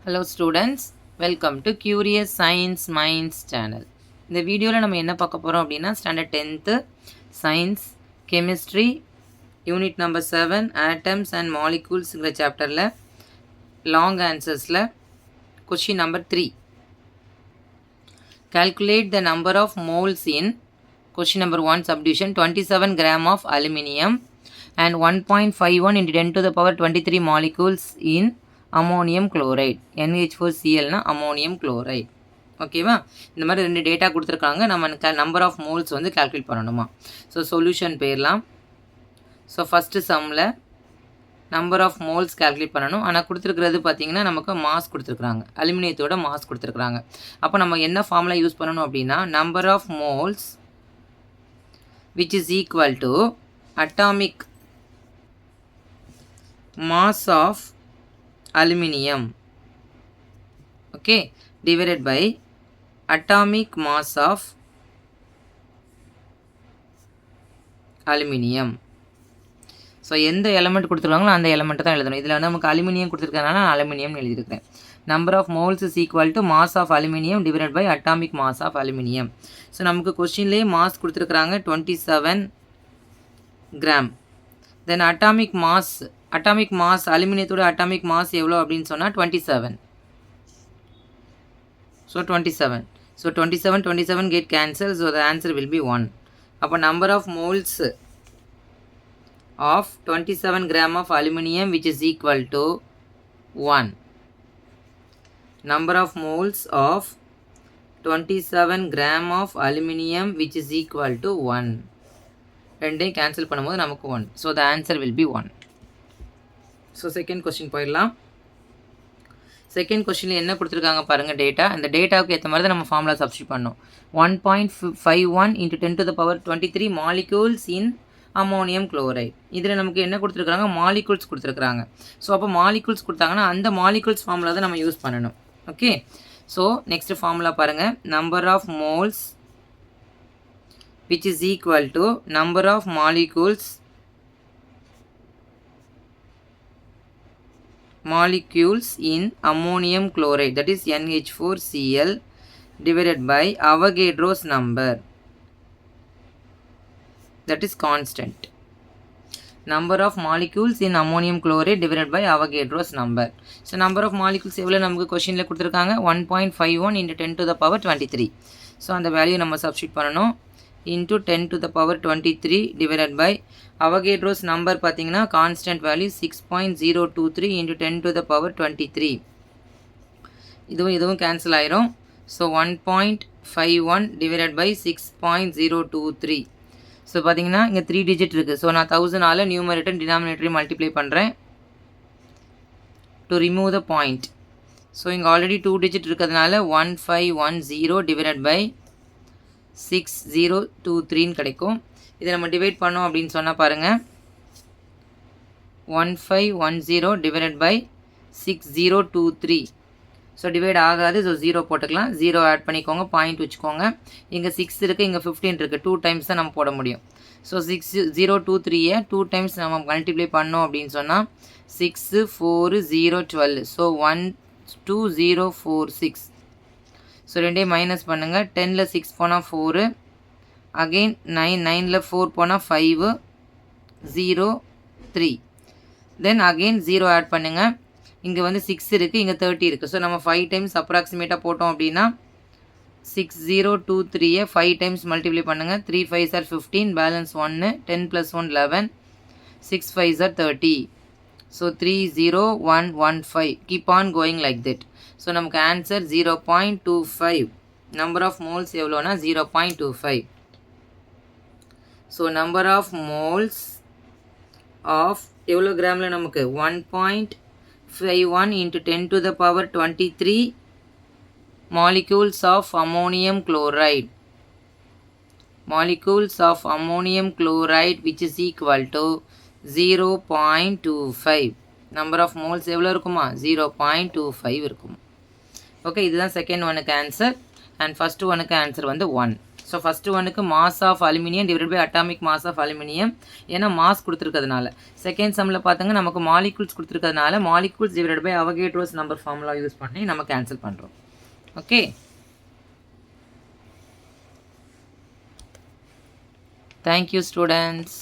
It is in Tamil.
Hello students, welcome to Curious Science Minds channel. இந்த வீடியோவில் நம்ம என்ன பார்க்க போகிறோம் அப்படின்னா standard 10th science chemistry unit number 7 atoms and மாலிகூல்ஸுங்கிற சாப்டரில் லாங் ஆன்சர்ஸில் question number 3 calculate the number of moles in question number 1 subdivision 27 gram of aluminium and 1.51 into 10 to the power 23 molecules in ammonium chloride NH4Clனா அமோனியம் குளோரைட். ஓகேவா? இந்த மாதிரி ரெண்டு டேட்டா கொடுத்துருக்காங்க. நம்ம நம்பர் ஆஃப் மோல்ஸ் வந்து கால்குலேட் பண்ணணுமா. ஸோ சொல்யூஷன் போயிடலாம். ஸோ ஃபஸ்ட்டு சம்மில் நம்பர் ஆஃப் மோல்ஸ் கால்குலேட் பண்ணணும். ஆனால் கொடுத்துருக்கிறது பார்த்திங்கன்னா நமக்கு மாஸ் கொடுத்துருக்குறாங்க, அலுமினியத்தோட மாஸ் கொடுத்துருக்குறாங்க. அப்போ நம்ம என்ன ஃபார்முலா யூஸ் பண்ணணும் அப்படின்னா number of moles which is equal to atomic mass of aluminium, okay, divided by atomic mass of aluminium. So எந்த எலமெண்ட் கொடுத்துருக்காங்களோ அந்த எலமெண்ட்டை தான் எழுதணும். இதில் வந்து நமக்கு அலுமினியம் கொடுத்துருக்கனால நான் அலுமினியம்னு எழுதியிருக்கிறேன். Number of moles is equal to mass of aluminium divided by atomic mass of aluminium. So நமக்கு கொஸ்டின்லேயே மாஸ் கொடுத்துருக்குறாங்க 27 கிராம். தென் அட்டாமிக் மாஸ் அலுமினியத்தோட அட்டாமிக் மாஸ் எவ்வளோ அப்படின்னு சொன்னால் 27. So 27. So 27 get cancelled. So the answer will be 1. அப்போ number of moles of 27 gram of aluminium which is equal to 1. Number of moles of 27 gram of aluminium which is equal to 1. ரெண்டையும் கேன்சல் பண்ணும்போது நமக்கு 1. So the answer will be 1. So second question போயிடலாம். செகண்ட் கொஸ்டினில் என்ன கொடுத்துருக்காங்க பாருங்கள் டேட்டா. அந்த டேட்டாவுக்கு ஏற்ற மாதிரி தான் நம்ம ஃபார்முலா சப்ஸ்டியூட் பண்ணோம். 1.51 into 10 to the power 23 molecules in ammonium chloride. இதில் நமக்கு என்ன கொடுத்துருக்காங்க, மாலிகூல்ஸ் கொடுத்துருக்குறாங்க. ஸோ அப்போ மாலிகூல்ஸ் கொடுத்தாங்கன்னா அந்த மாலிகூல்ஸ் ஃபார்முலா தான் நம்ம யூஸ் பண்ணணும். ஓகே, ஸோ நெக்ஸ்ட் ஃபார்முலா பாருங்கள். Number of moles which is equal to number of molecules in ammonium chloride, that is NH4Cl, divided by Avogadro's number, that is constant. Number of molecules in ammonium chloride divided by Avogadro's number. So number of molecules எவ்வளோ நமக்கு கொஷினில் கொடுத்துருக்காங்க 1.51 into 10 to the power 23. So அந்த வேல்யூ நம்ம சப்ஸ்டியூட் பண்ணணும். into 10 to the power 23 divided by Avogadro's number பார்த்தீங்கன்னா constant value 6.023 into 10 to the power 23. இதுவும் கேன்சல் ஆயிரும். So 1.51 divided by 6.023. ஸோ பார்த்தீங்கன்னா இங்கே 3 டிஜிட் இருக்குது. ஸோ நான் 1000 நியூமரேட்டர் டினாமினேட்டரையும் மல்டிப்ளை பண்ணுறேன் to remove the point. So இங்கே ஆல்ரெடி 2 டிஜிட் இருக்கிறதுனால 1510 divided by 6023 கிடைக்கும். இதை நம்ம டிவைட் பண்ணோம் அப்படின்னு சொன்னால் பாருங்கள் 1510 divided by 6023. ஸோ டிவைட் ஆகாது. ஸோ 0 போட்டுக்கலாம். 0 ஆட் பண்ணிக்கோங்க, பாயிண்ட் வச்சுக்கோங்க. இங்கே 6 இருக்குது, இங்கே 15 இருக்குது. 2 டைம்ஸ் தான் நம்ம போட முடியும். ஸோ 6023 2 டைம்ஸ் நம்ம மல்டிப்ளை பண்ணோம் அப்படின்னு சொன்னால் 64012. ஸோ 12046. ஸோ ரெண்டே மைனஸ் பண்ணுங்கள். 10ல் 6 போனால் 4, அகெயின் 9ல் 4 போனால் 5, 0 3. தென் அகெயின் 0 ஆட் பண்ணுங்கள். இங்கே வந்து 6 இருக்குது, இங்கே 30 இருக்குது. ஸோ நம்ம 5 டைம்ஸ் அப்ராக்சிமேட்டாக போட்டோம் அப்படின்னா 6023 5 டைம்ஸ் மல்டிப்ளை பண்ணுங்கள். 3 5s are 15, balance 1, 10 + 1 11, 6 5s are 30. So 30115. Keep on going like that. So நமக்கு ஆன்சர் 0.25. நம்பர் ஆஃப் மோல்ஸ் எவ்வளோனா 0.25. So number of moles of எவ்வளோ கிராமில் நமக்கு 1.51 into 10 to the power 23 molecules of ammonium chloride. Molecules of ammonium chloride which is equal to 0.25. Number of moles எவ்வளோ இருக்குமா 0.25 இருக்கும். ஓகே, இதுதான் செகண்ட் ஒனுக்கு ஆன்சர். அண்ட் ஃபஸ்ட்டு ஒனுக்கு ஆன்சர் வந்து 1. ஸோ ஃபஸ்ட்டு ஒன்றுக்கு mass of aluminium divide by atomic mass of aluminium, ஏன்னா மாஸ் கொடுத்துருக்கிறதுனால. செகண்ட் சம்மில் பார்த்தாங்க நமக்கு மாலிகூல்ஸ் கொடுத்துருக்கிறதுனால molecules divide by Avogadro's number formula use பண்ணி நம்ம கேன்சல் பண்ணுறோம். Okay, thank you students.